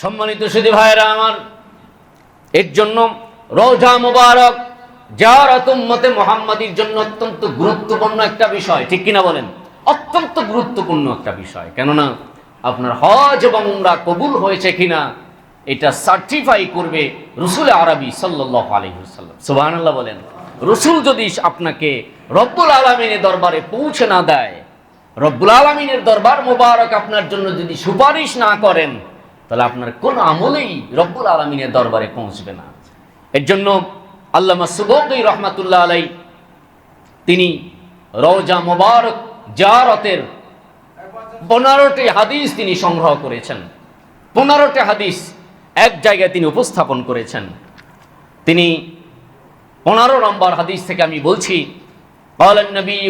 সম্মানিত সুধী ভাইরা আমার, এর জন্য রওজা মুবারক জিয়ারত উম্মতে মুহাম্মাদীর জন্য অত্যন্ত গুরুত্বপূর্ণ একটা বিষয়, ঠিক কিনা বলেন? অত্যন্ত গুরুত্বপূর্ণ একটা বিষয়। কেননা আপনার হজ এবং উমরা কবুল হয়েছে কিনা এটা সার্টিফাই করবে রাসূল আরবি সাল্লাল্লাহু আলাইহি ওয়াসাল্লাম। সুবহানাল্লাহ বলেন। রাসূল যদি আপনাকে রব্বুল আলামিনের দরবারে পৌঁছে না দেয়, রব্বুল আলামিনের দরবার মুবারক আপনার জন্য যদি সুপারিশ না করেন, তাহলে আপনার কোন আমলেই রব্বুল আলামিনের দরবারে পৌঁছবে না। এর জন্য আল্লামা সুবকি রহমাতুল্লাহ আলাইহি তিনি রওজা মুবারক জিয়ারতের 15টি হাদিস তিনি সংগ্রহ করেছেন। 15টি হাদিস এক জায়গায় তিনি উপস্থাপন করেছেন। তিনি 15 নম্বর হাদিস থেকে আমি বলছি, قال النبي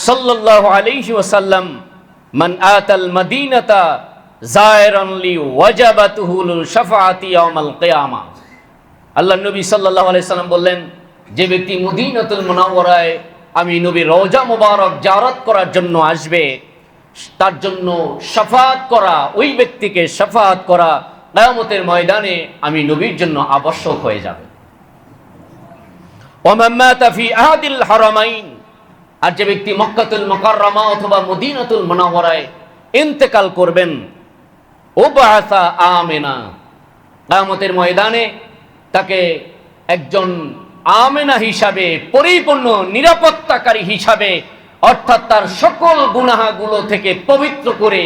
صلى الله عليه وسلم من آتى المدينة زائرا لي وجبته الشفاعة يوم القيامة। আল্লাহ নবী সাল্লাল্লাহু আলাইহি সাল্লাম বললেন, যে ব্যক্তি মদিনাতুল মুনাওয়ারায় আমি নবীর রওজা মুবারক জিয়ারত করার জন্য আসবে, তার জন্য শাফাআত করা, ওই ব্যক্তিকে শাফাআত করা কিয়ামতের ময়দানে আমি নবীর জন্য আবশ্যক হয়ে যাবে। ওয়ামান মাতা ফি আহাদিল হারামাইন, আর যে ব্যক্তি মক্কাতুল মুকাররমা অথবা মদিনাতুল মুনাওয়ারায় ইন্তেকাল করবেন, উবআসা আমিনা, কিয়ামতের ময়দানে তাকে একজন আমেনা হিসাবে, পরিপূর্ণ নিরাপত্তাকারী হিসাবে, অর্থাৎ তার সকল গুনাহগুলো থেকে পবিত্র করে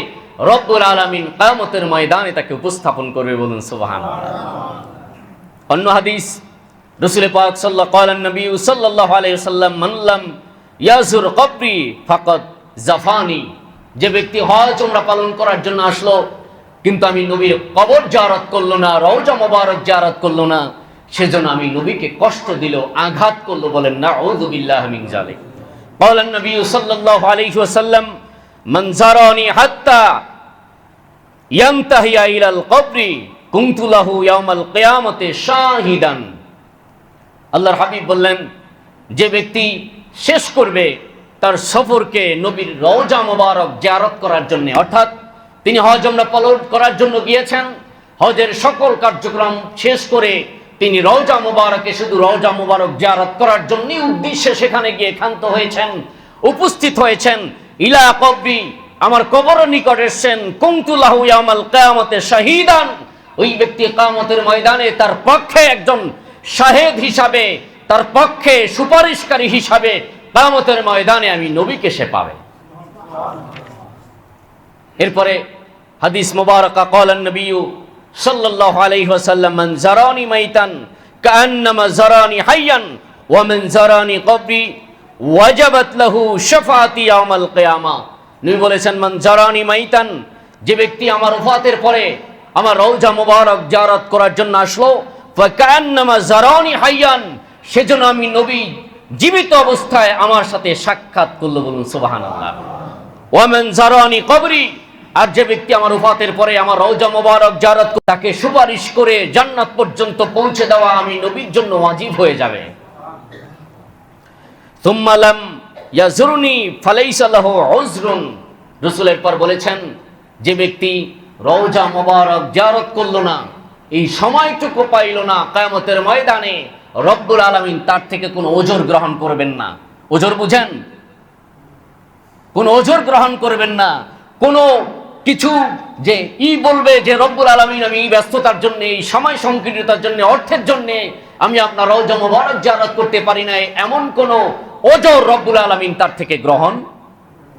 রব্বুল আলামিন কিয়ামতের ময়দানে তাকে উপস্থাপন করবে। বলুন সুবহানাল্লাহ। অন্য হাদিস রাসূল পাক সাল্লাল্লাহু আলাইহি ওয়াসাল্লাম মান লাম ইয়াজুর কবরি ফাকাদ জাফানি, যে ব্যক্তি হজ উমরা পালন করার জন্য আসলো কিন্তু আমি নবীর কবর জিয়ারত করলো না, রওজা মুবারক জিয়ারত করলো না, সেজন্য আমি নবীকে কষ্ট দিল, আঘাত করলো। বলেন নাউযু বিল্লাহি মিন যালিক। قال النبي صلى الله عليه وسلم من زارني حتى ينتهي الى القبر كنت له يوم القيامه شاهدا। আল্লাহর হাবিব বললেন, যে ব্যক্তি শেষ করবে তার সফরকে নবীর রওজা মুবারক জিয়ারত করার জন্য, অর্থাৎ তিনি হজ উমরা পালন করার জন্য গিয়েছেন, হজের সকল কার্যক্রম শেষ করে তিনি রওজা মুবারকে শুধু রওজা মুবারক জিয়ারত করার জন্যই উদ্দেশ্যে সেখানে গিয়ে ক্ষান্ত হয়েছেন, উপস্থিত হয়েছেন। ইলা কবরি, আমার কবরের নিকট এসেছেন। কুনতু লাহু ইয়াউমাল কিয়ামতে শাহীদান, ওই ব্যক্তি কিয়ামতের ময়দানে তার পক্ষে একজন শাহেদ হিসাবে, তার পক্ষে সুপারিশকারী হিসাবে কিয়ামতের ময়দানে আমি নবীকে সে পাবে। এরপরে হাদিস মুবারাকা قال النبي صلى الله عليه وسلم من زراني ميتا كأنما زراني حيا ومن زراني قبري وجبت له شفاعتي يوم القيامة। নবী বলেছেন, মান জারানি মাইতান, যে ব্যক্তি আমার ওফাতের পরে আমার রওজা মুবারক জিয়ারত করার জন্য আসলো, ফাকান্নামা জারানি হাইয়ান, সেজন্য আমি নবী জীবিত অবস্থায় আমার সাথে সাক্ষাৎ করলো। বলুন সুবহানাল্লাহ। ওয়া মান জারানি কবরি, আর যে ব্যক্তি আমার ওফাতের পরে আমার রওজা মুবারক জিয়ারত করে তাকে সুপারিশ করে জান্নাত পর্যন্ত পৌঁছে দেওয়া আমি নবীর জন্য ওয়াজিব হয়ে যাবে। সুম্মা লাম ইয়াজুরনি ফালাইসা লাহু উযরুন, রাসূলের পর বলেছেন, যে ব্যক্তি রওজা মুবারক জিয়ারত করলো না, এই সময়টুকু পাইল না, কিয়ামতের ময়দানে রব্বুল আলামিন তার থেকে কোনো ওজর গ্রহণ করবেন না। ওজর বুঝেন? কোনো ওজর গ্রহণ করবেন না। কোনো কিছু যে বলবে যে রব্বুল আলামিন আমি এই ব্যস্ততার জন্য, এই সময় সংকীর্ণতার জন্য, অর্থের জন্য আমি আপনার রওজা মুবারক জিয়ারত করতে পারি নাই, এমন কোন ওজর রব্বুল আলামিন তার থেকে গ্রহণ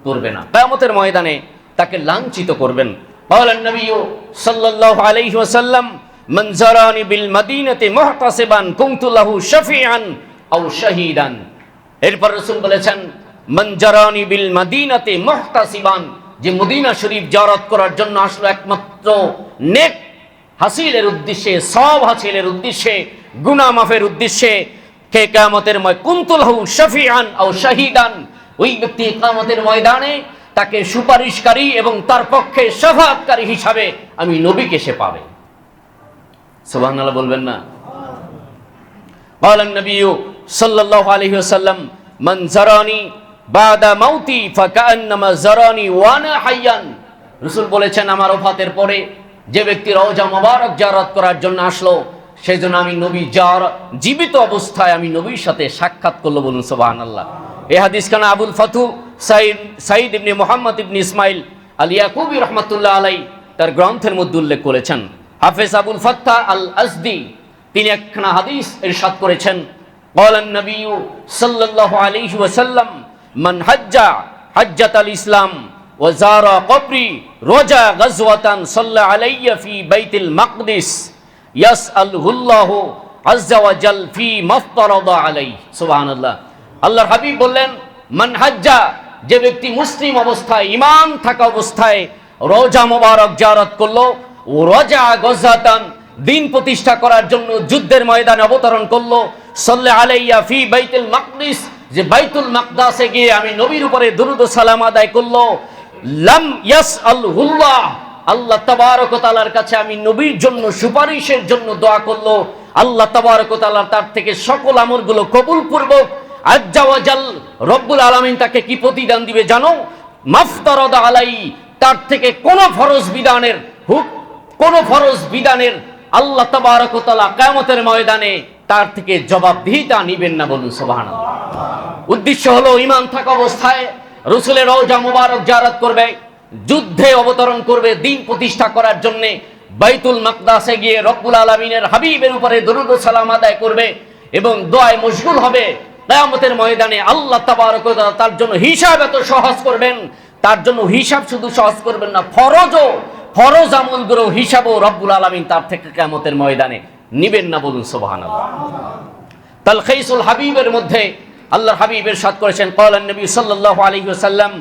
করবে না। কিয়ামতের ময়দানে তাকে লাঞ্ছিত করবেন। قال النبي صلى الله عليه وسلم من زارني بالمدينة محتسبا كنت له شفيعا أو شهيدا। এরপর রাসূল বলেছেন, মান জারানি বিল মাদিনাতে মুহতাসিবান, যে মদিনা শরীফ জিয়ারত করার জন্য আসলো একমাত্র নেক হাসিলের উদ্দেশ্যে, সওয়াব হাসিলের উদ্দেশ্যে, গুনাহ মাফের উদ্দেশ্যে, কে কিয়ামতের কুনতু লাহু শাফিআন আও শাহীদান, ওই ব্যক্তি কিয়ামতের ময়দানে তাকে সুপারিশকারী এবং তার পক্ষে শাফাআতকারী হিসাবে আমি নবীকে সে পাবে। সুবহানাল্লাহ বলবেন না? قال النبي صلى الله عليه وسلم من زراني بعد موتي فكأنما زراني وانا حيا। রাসূল বলেছেন, আমার ওফাতের পরে যে ব্যক্তি রওজা মুবারক জিয়ারত করার জন্য আসলো, সেজন্য আমি নবী জীবিত অবস্থায় আমি নবীর সাথে সাক্ষাৎ করলো, বলুন সুবহানাল্লাহ। এই হাদিস খানা আবুল ফাতু সাইদ ইবনে মুহাম্মদ ইবনে ইসমাইল আল ইয়াকুবি রহমাতুল্লাহ আলাই তার গ্রন্থের মধ্যে উল্লেখ করেছেন। হাফেজ আবুল ফাত্তাহ আল আজদি তিনি একখানা হাদিস ইরশাদ করেছেন, ক্বালান নবী সাল্লাল্লাহু আলাইহি ওয়াসাল্লাম মান হাজ্জা হাজ্জাতাল ইসলাম ওয়া যারা কবরি রোজা গাজওয়াতান সাল্লা আলাইয়া ফি বাইতুল মাকদিস ইয়াসআলুহুল্লাহু আযজা ওয়া জাল ফি মাফতারাদা আলাইহি। সুবহানাল্লাহ। আল্লাহর হাবিব বললেন, মান হাজ্জা, যে ব্যক্তি মুসলিম অবস্থায় ঈমান থাকা অবস্থায় রওজা মুবারক জিয়ারত করলো, ও রোজা গাজওয়াতান দিন প্রতিষ্ঠা করার জন্য যুদ্ধের ময়দানে অবতরণ করলো, সাল্লা আলাইয়া ফি বাইতুল মাকদিস, যে বাইতুল মাকদাসে গিয়ে আমি নবীর উপরে দুরূদ ও সালাম আদায় করলো, লাম ইয়াসআলহুল্লাহ, আল্লাহ তাবারক ওয়া তাআলার কাছে আমি নবীর জন্য সুপারিশের জন্য দোয়া করলো, আল্লাহ তাবারক ওয়া তাআলা তার থেকে সকল আমলগুলো কবুল পূর্বক আজ্জা ওয়া জাল রব্বুল আলামিন তাকে কি প্রতিদান দিবে জানো? মাফতারাদা আলাই, তার থেকে কোন ফরজ বিধানের আল্লাহ তাবারক ওয়া তাআলা কিয়ামতের ময়দানে তার থেকে জবাবদিহিতা নিবেন না, বলুন সুবহানাল্লাহ। উদ্দেশ্য হলো ঈমান থাকা অবস্থায় রাসূলের রওজা মুবারক জিয়ারত করবে, যুদ্ধে অবতরণ করবে দিন প্রতিষ্ঠা করার জন্য, বাইতুল মাকদাসে গিয়ে রব্বুল আলামিনের হাবিবের উপরে দরুদ ও সালাম আদায় করবে এবং দোয়ায় মশগুল হবে। কিয়ামতের ময়দানে আল্লাহ তাবারক ওয়া তাআলা তার জন্য হিসাব এত সহজ করবেন, তার জন্য হিসাব শুধু সহজ করবেন না, ফরজ আমলগুলো হিসাবও রব্বুল আলামিন তার থেকে কিয়ামতের ময়দানে নিবেন না, বলুন সুবহানাল্লাহ। তালখীসুল হাবিবের মধ্যে আল্লাহর হাবিব ইরশাদ করেছেন, ক্বালান নবী সাল্লাল্লাহু আলাইহি ওয়াসাল্লাম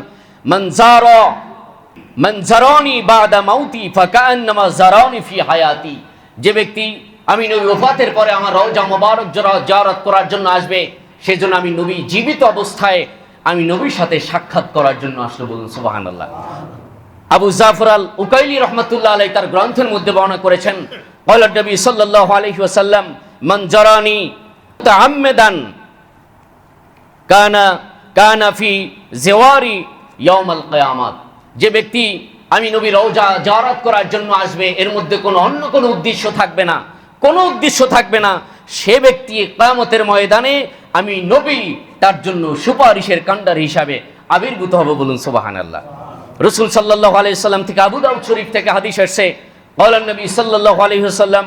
মান জারানি বাদা মাউতি ফাকান্নামা জারানি ফি হায়াতি, যে ব্যক্তি আমি নবী ওফাতের পরে আমার রওজা মুবারক জিয়ারত করার জন্য আসবে, সেজন্য আমি নবী জীবিত অবস্থায় আমি নবীর সাথে সাক্ষাৎ করার জন্য আসলো, বলুন সুবহানাল্লাহ। আবু জাফর আল উকাইলি রহমাতুল্লাহ আলাইহি তার গ্রন্থের মধ্যে বর্ণনা করেছেন, ক্বালা নবী সাল্লাল্লাহু আলাইহি ওয়াসাল্লাম মান জারানি মুতাআম্মিদান কানা ফি জিওয়ারি ইয়াউমাল কিয়ামাত, যে ব্যক্তি আমি নবী রওজা জিয়ারত করার জন্য আসবে, এর মধ্যে অন্য কোনো উদ্দেশ্য থাকবে না, সে ব্যক্তি কিয়ামতের ময়দানে আমি নবী তার জন্য সুপারিশের কাণ্ডার হিসাবে আবির্ভূত হবে, বলুন সুবহানাল্লাহ। রাসূল সাল্লাল্লাহু আলাইহি ওয়াসাল্লাম থেকে আবু দাউদ শরীফ থেকে হাদিস এসেছে, ক্বালান নবী সাল্লাল্লাহু আলাইহি ওয়াসাল্লাম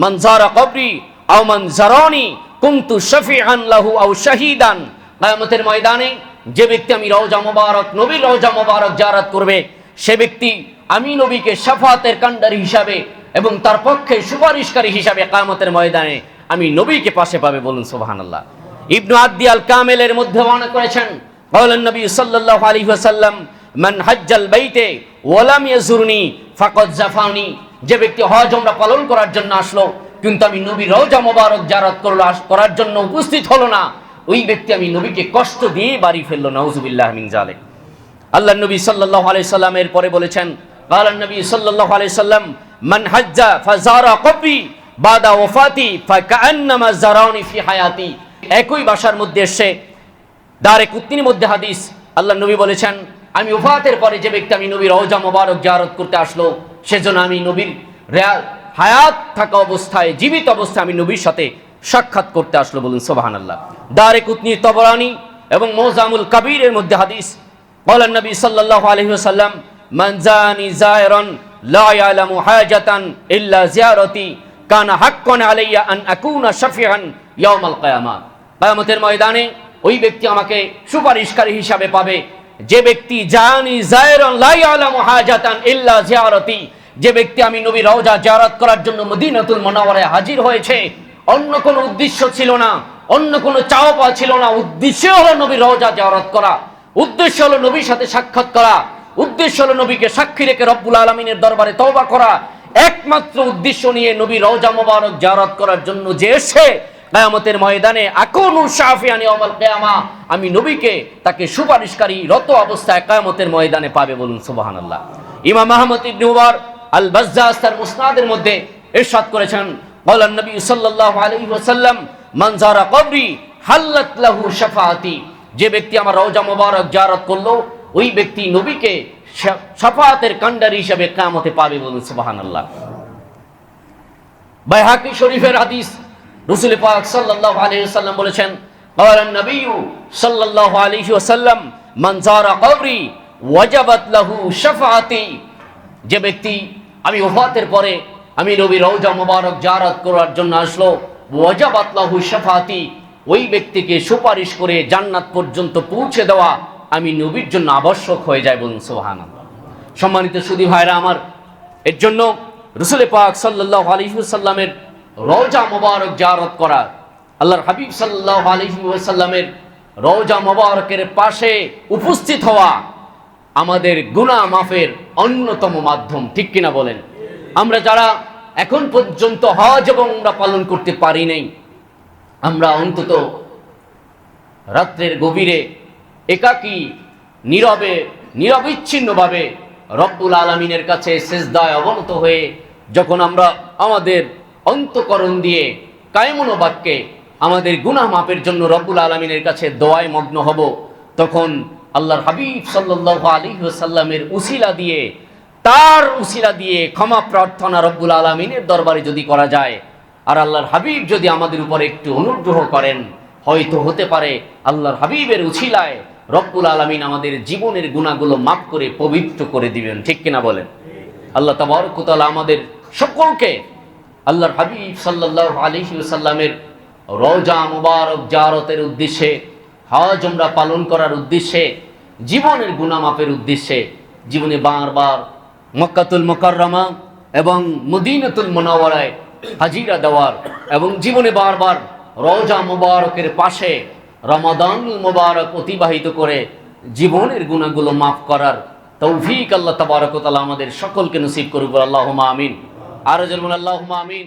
মান যারা কবরি আও মান জারানি কুনতু শাফিআন লাহু আও শাহীদান, কিয়ামতের ময়দানে যে ব্যক্তি আমি রওজা মুবারক নবীর রওজা মুবারক জিয়ারত করবে, সে ব্যক্তি আমি নবীকে শাফাতের কাণ্ডারি হিসাবে এবং তার পক্ষে সুপারিশকারী হিসাবে কিয়ামতের ময়দানে আমি নবীকে পাশে পাবে, বলুন সুবহানাল্লাহ। ইবনু আদ্দি আল কামিলের মধ্যে বর্ণনা করেছেন, ক্বালান নবী সাল্লাল্লাহু আলাইহি ওয়াসাল্লাম মান হাজ্জাল বাইতে ওয়া লাম ইয়াজুরনি ফাকাদ জাফানি, যে ব্যক্তি হজ ওমরা পালন করার জন্য আসলো কিন্তু আমি নবীর রওজা মুবারক জিয়ারত করার জন্য উপস্থিত হলো না, ওই ব্যক্তি আমি নবীকে কষ্ট দিয়ে বাড়ি ফেললো, নাউযুবিল্লাহ মিন যালিক। আল্লাহর নবী সাল্লাল্লাহু আলাইহি সাল্লাম এর পরে বলেছেন, ক্বালান নবী সাল্লাল্লাহু আলাইহি সাল্লাম মান হাজ্জা ফাজারা কবরি বাদা ওয়াফাতি ফাকান্নামা জারানি ফি হায়াতি। একই ভাষার মধ্যে এসে দারে কুতনির মধ্যে হাদিস, আল্লাহর নবী বলেছেন, আমি ওফাতের পরে যে ব্যক্তি আমি নবীর রওজা মুবারক জিয়ারত করতে আসলো, সেজন্য আমি নবীর হায়াত থাকা অবস্থায় জীবিত অবস্থায় আমি নবীর সাথে সাক্ষাৎ করতে আসলো, বলুন সুবহানাল্লাহ। দারে কুতনি, তবরানি এবং মুজামুল কাবীরের মধ্যে হাদিস, ক্বালান নবী সাল্লাল্লাহু আলাইহি ওয়াসাল্লাম মান জানি যায়রান লা ইয়ালামু হাজাতান ইল্লা জিয়ারতি কানা হাক্কান আলাইয়া আন আকুনা শাফিআন ইয়াউমাল কিয়ামা। কিয়ামতের ময়দানে ওই ব্যক্তি আমাকে সুপারিশকারী হিসাবে পাবে, যে ব্যক্তি জানি যায়রান লা ইয়ালামু হাজাতান ইল্লা জিয়ারতি, যে ব্যক্তি আমি নবীর রওজা জিয়ারত করার জন্য মদিনাতুল মুনাওয়ারায় হাজির হয়েছে, অন্য কোনো উদ্দেশ্য ছিল না, অন্য কোনো চাওয়া পাওয়া ছিল না, উদ্দেশ্য হলো নবীর রওজা জিয়ারত করা, উদ্দেশ্য হলো নবীর সাথে সাক্ষাৎ করা, উদ্দেশ্য হলো নবীকে সাক্ষী রেখে রব্বুল আলামিনের দরবারে তওবা করা, একমাত্র উদ্দেশ্য নিয়ে নবীর রওজা মুবারক জিয়ারত করার জন্য যে এসে কিয়ামতের ময়দানে আকুনু শাফিআন ইয়াউমাল কিয়ামা, আমি নবীকে তাকে সুপারিশকারী রত অবস্থায় কিয়ামতের ময়দানে পাবে, বলুন সুবহানাল্লাহ। ইমাম আহমদ ইবনে উমর আল বাজ্জাজ তার মুসনাদের মধ্যে ইরশাদ করেছেন, ক্বালান নবী সাল্লাল্লাহু আলাইহি ওয়াসাল্লাম মান যারা কবরি হাল্লাত লাহু শাফাআতি, যে ব্যক্তি আমার রওজা মুবারক জিয়ারত করলো, ওই ব্যক্তি নবীকে শাফাতের কান্ডারি হিসাবে কিয়ামতে পাবে, বলুন সুবহানাল্লাহ। বাইহাকি শরীফের হাদিস, রাসূল পাক সাল্লাল্লাহু আলাইহি ওয়াসাল্লাম বলেছেন, ক্বালান নবী সাল্লাল্লাহু আলাইহি ওয়াসাল্লাম, মান যারা কবরি ওয়াজাবাত লাহু শাফাআতি। যে ব্যক্তি আমি ওফাতের পরে আমি নবীর রওজা মুবারক জিয়ারত করার জন্য আসলো, ওয়াজাবাত লাহু শাফাআতি, ওই ব্যক্তিকে সুপারিশ করে জান্নাত পর্যন্ত পৌঁছে দেওয়া আমি নবীর জন্য আবশ্যক হয়ে যায়, বলুন সুবহানাল্লাহ। সম্মানিত সুধী ভাইরা আমার, এর জন্য রাসূল পাক সাল্লাল্লাহু আলাইহি ওয়াসাল্লামের রওজা মুবারক জিয়ারত করা, আল্লাহর হাবিব সাল্লাল্লাহু আলাইহি ওয়াসাল্লামের রওজা মুবারকের পাশে উপস্থিত হওয়া আমাদের গুনাহ মাফের অন্যতম মাধ্যম, ঠিক কিনা বলেন? আমরা যারা এখন পর্যন্ত হজ এবং উমরা পালন করতে পারি নাই, আমরা অন্তত রাত্রের গভীরে একাকী নীরবে নিরবিচ্ছিন্নভাবে রব্বুল আলামিনের কাছে সিজদায় অবনত হয়ে যখন আমরা আমাদের অন্তঃকরণ দিয়ে কায়মন বাক্যে আমাদের গুনাহ মাপের জন্য রব্বুল আলামিনের কাছে দোয়ায় মগ্ন হব, তখন আল্লাহর হাবিব সাল্লাল্লাহু আলাইহি ওয়াসাল্লামের উসিলা দিয়ে, তার উসিলা দিয়ে ক্ষমা প্রার্থনা রব্বুল আলামিনের দরবারে যদি করা যায়, আর আল্লাহর হাবিব যদি আমাদের উপরে একটু অনুগ্রহ করেন, হয়তো হতে পারে আল্লাহর হাবিবের উসিলায় রব্বুল আলামিন আমাদের জীবনের গুনাহগুলো মাফ করে পবিত্র করে দিবেন, ঠিক কিনা বলেন? আল্লাহ তাবারক ওয়া তাআলা আমাদের সকলকে আল্লাহর হাবিব সাল্লাল্লাহু আলাইহি ওয়াসাল্লামের রওজা মুবারক জিয়ারতের উদ্দেশ্যে, হজ উমরা পালন করার উদ্দেশ্যে, জীবনের গুনাহ মাফের উদ্দেশ্যে জীবনে বারবার মক্কাতুল মুকাররমা এবং মদিনাতুল মুনাওয়ারায় হাজিরা দেওয়ার এবং জীবনে বারবার রওজা মুবারকের পাশে রমাদানুল মুবারক অতিবাহিত করে জীবনের গুনাহগুলো মাফ করার তৌফিক আল্লাহ তাবারক ওয়া তাআলা আমাদের সকলকে নসিব করুক। আল্লাহুম্মা আমিন। আর জলমুন আল্লাহুম্মা আমিন।